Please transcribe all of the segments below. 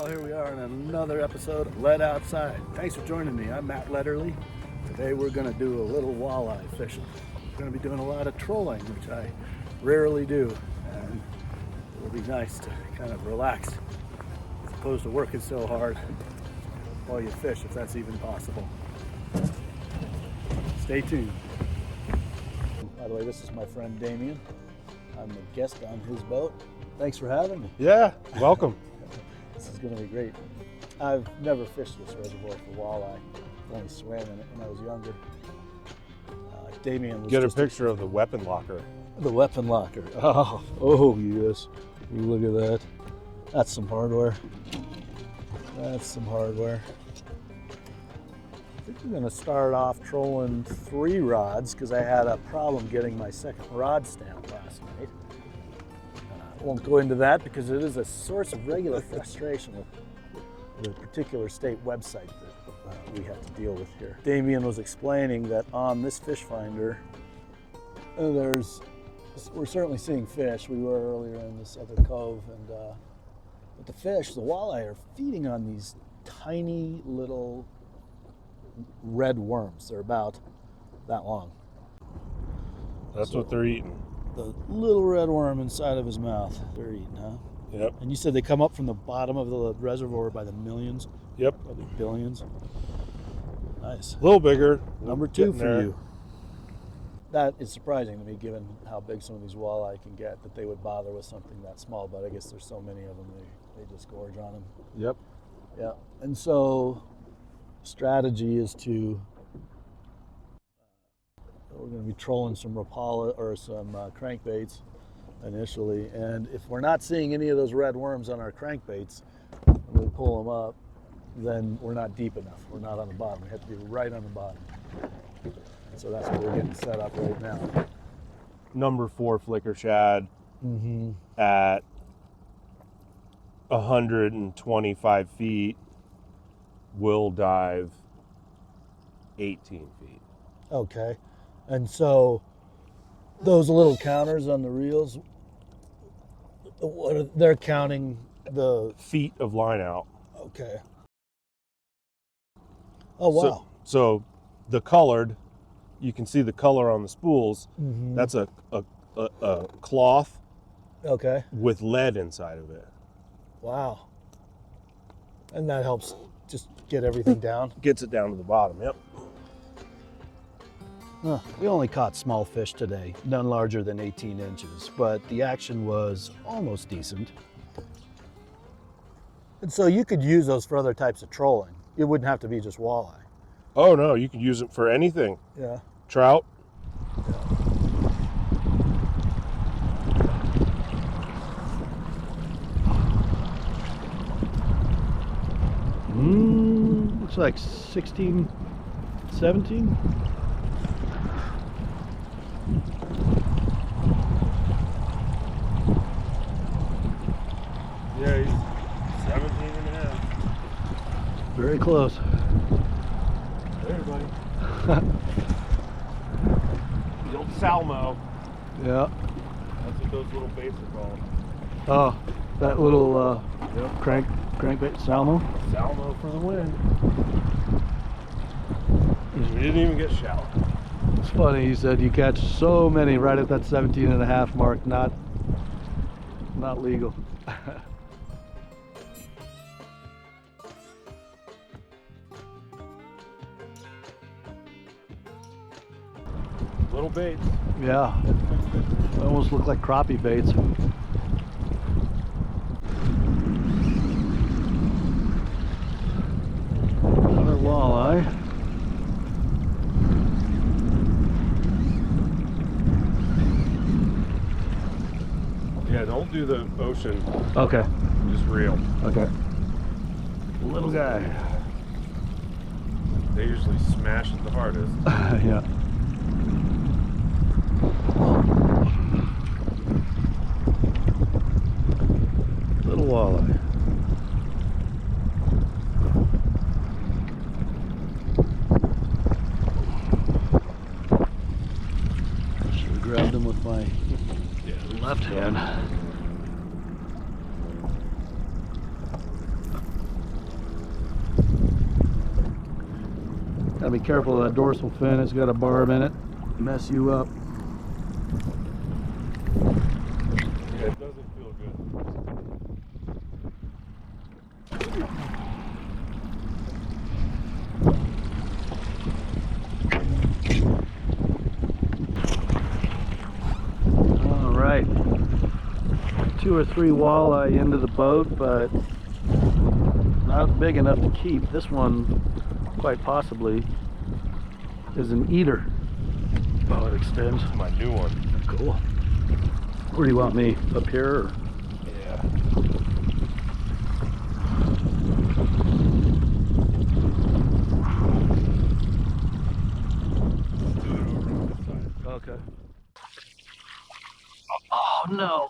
Well, here we are in another episode of Let Outside. Thanks for joining me. I'm Matt Letterly. Today we're going to do a little walleye fishing. We're going to be doing a lot of trolling, which I rarely do, and it'll be nice to kind of relax as opposed to working so hard while you fish, if that's even possible. Stay tuned. By the way, this is my friend Damien. I'm a guest on his boat. Thanks for having me. Yeah, welcome. This is going to be great. I've never fished this reservoir for walleye. I only swam in it when I was younger. Damien was Get a picture of the weapon locker. The weapon locker. Oh yes. Look at that. That's some hardware. That's some hardware. I think we're going to start off trolling 3 rods because I had a problem getting my second rod stamp last night. I won't go into that because it is a source of regular frustration with a particular state website that we have to deal with here. Damien was explaining that on this fish finder, we're certainly seeing fish. We were earlier in this other cove, and but the fish, the walleye, are feeding on these tiny little red worms. They're about that long. That's what they're eating. The little red worm inside of his mouth. They're eating, huh? Yep. And you said they come up from the bottom of the reservoir by the millions? Yep. Probably billions. Nice. A little bigger. Number 2 for there. you. That is surprising to me, given how big some of these walleye can get, that they would bother with something that small. But I guess there's so many of them, they just gorge on them. Yep. Yeah. And so, strategy is to. We're going to be trolling some Rapala or some crankbaits initially, and if we're not seeing any of those red worms on our crankbaits when we pull them up, then we're not deep enough. We're not on the bottom. We have to be right on the bottom. So that's what we're getting set up right now. Number 4 flicker shad at 125 feet will dive 18 feet. Okay. And so those little counters on the reels, they're counting the feet of line out. Okay. Oh, wow. So the colored, you can see the color on the spools. That's a cloth with lead inside of it. Wow. And that helps just get everything down? Gets it down to the bottom, yep. We only caught small fish today, none larger than 18 inches, but the action was almost decent. And so you could use those for other types of trolling. It wouldn't have to be just walleye. Oh no, you can use it for anything. Yeah. Trout. Looks like 16, 17. Yeah, he's 17 and a half. Very close. There, buddy. The old Salmo. Yeah. That's what those little baits are called. Oh, that little crankbait Salmo. Salmo for the win. We didn't even get shallow. It's funny, he said you catch so many right at that 17 and a half mark, not legal. Little baits. Yeah, they almost look like crappie baits. Another walleye. Yeah, don't do the ocean. Okay. Just reel. Okay. Little guy. They usually smash it the hardest. Yeah. Little walleye. Should have grabbed him with my left hand. be careful of that dorsal fin. It's got a barb in it. Mess you up. Yeah, it doesn't feel good. All right. 2 or 3 walleye into the boat, but not big enough to keep. This one, quite possibly, is an eater. Oh, it extends. This is my new one. Cool. Where do you want me? Up here? Or? Yeah. Okay. Oh no.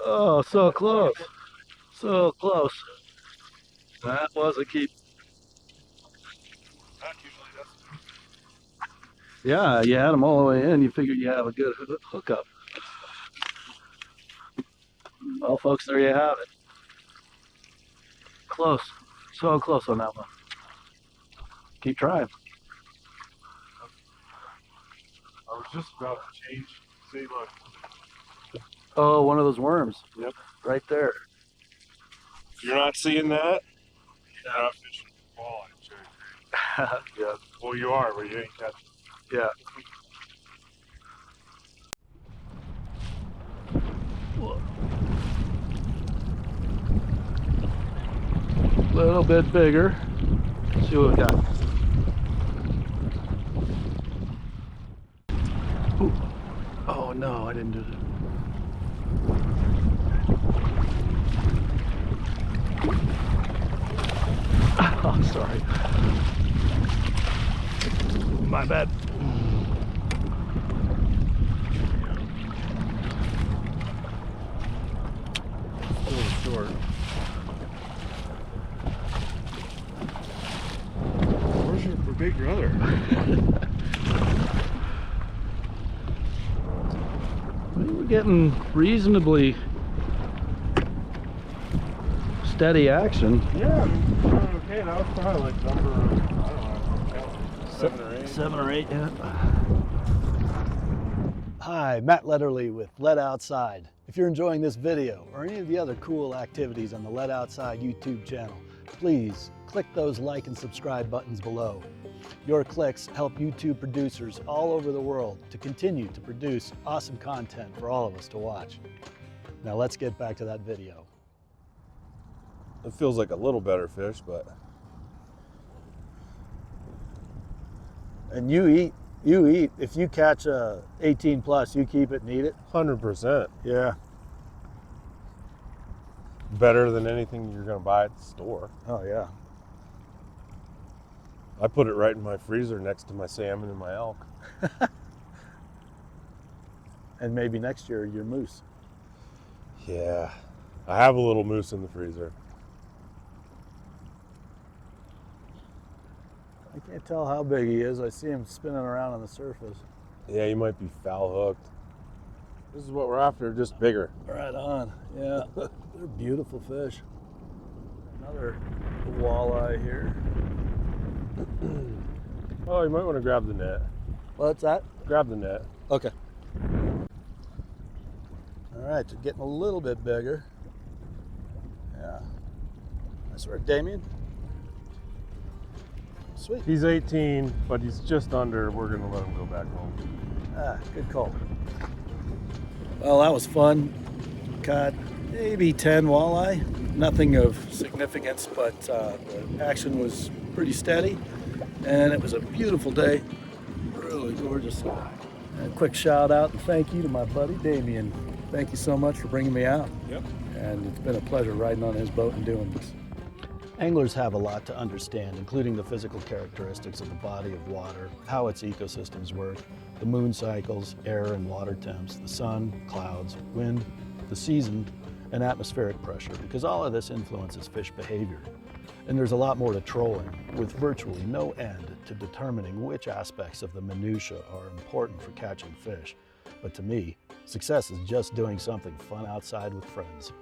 Oh, so close. So close. That was a keep. Yeah, you had them all the way in. You figured you have a good hookup. Well, folks, there you have it. Close. So close on that one. Keep trying. I was just about to change. See, look. Oh, one of those worms. Yep. Right there. You're not seeing that? You're not fishing walleye, sure. Yeah. Well, you are, but you ain't catching. Yeah. A little bit bigger. Let's see what we got. Ooh. Oh no, I didn't do that. Oh, sorry. My bad. A little short. Where's your big brother? We're getting reasonably steady action. Yeah, I mean, okay, that was probably like number, I don't know, 7 or 8. 7 or 8, yeah. Hi, Matt Letterly with Let Outside. If you're enjoying this video or any of the other cool activities on the Let Outside YouTube channel, please click those like and subscribe buttons below. Your clicks help YouTube producers all over the world to continue to produce awesome content for all of us to watch. Now let's get back to that video. It feels like a little better fish, but. And you eat. If you catch a 18 plus, you keep it and eat it? 100%. Yeah. Better than anything you're going to buy at the store. Oh, yeah. I put it right in my freezer next to my salmon and my elk. And maybe next year, your moose. Yeah. I have a little moose in the freezer. I can't tell how big he is. I see him spinning around on the surface. Yeah, you might be foul hooked. This is what we're after, just bigger. Right on. Yeah, they're beautiful fish. Another walleye here. Oh, you might want to grab the net. What's that? Grab the net. Okay. All right, you're getting a little bit bigger. Yeah. Nice work, Damien. Sweet. He's 18, but he's just under. We're going to let him go back home. Ah, good call. Well, that was fun. Caught maybe 10 walleye. Nothing of significance, but the action was pretty steady. And it was a beautiful day. Really gorgeous. A quick shout out and thank you to my buddy Damien. Thank you so much for bringing me out. Yep. And it's been a pleasure riding on his boat and doing this. Anglers have a lot to understand, including the physical characteristics of the body of water, how its ecosystems work, the moon cycles, air and water temps, the sun, clouds, wind, the season, and atmospheric pressure, because all of this influences fish behavior. And there's a lot more to trolling, with virtually no end to determining which aspects of the minutiae are important for catching fish. But to me, success is just doing something fun outside with friends.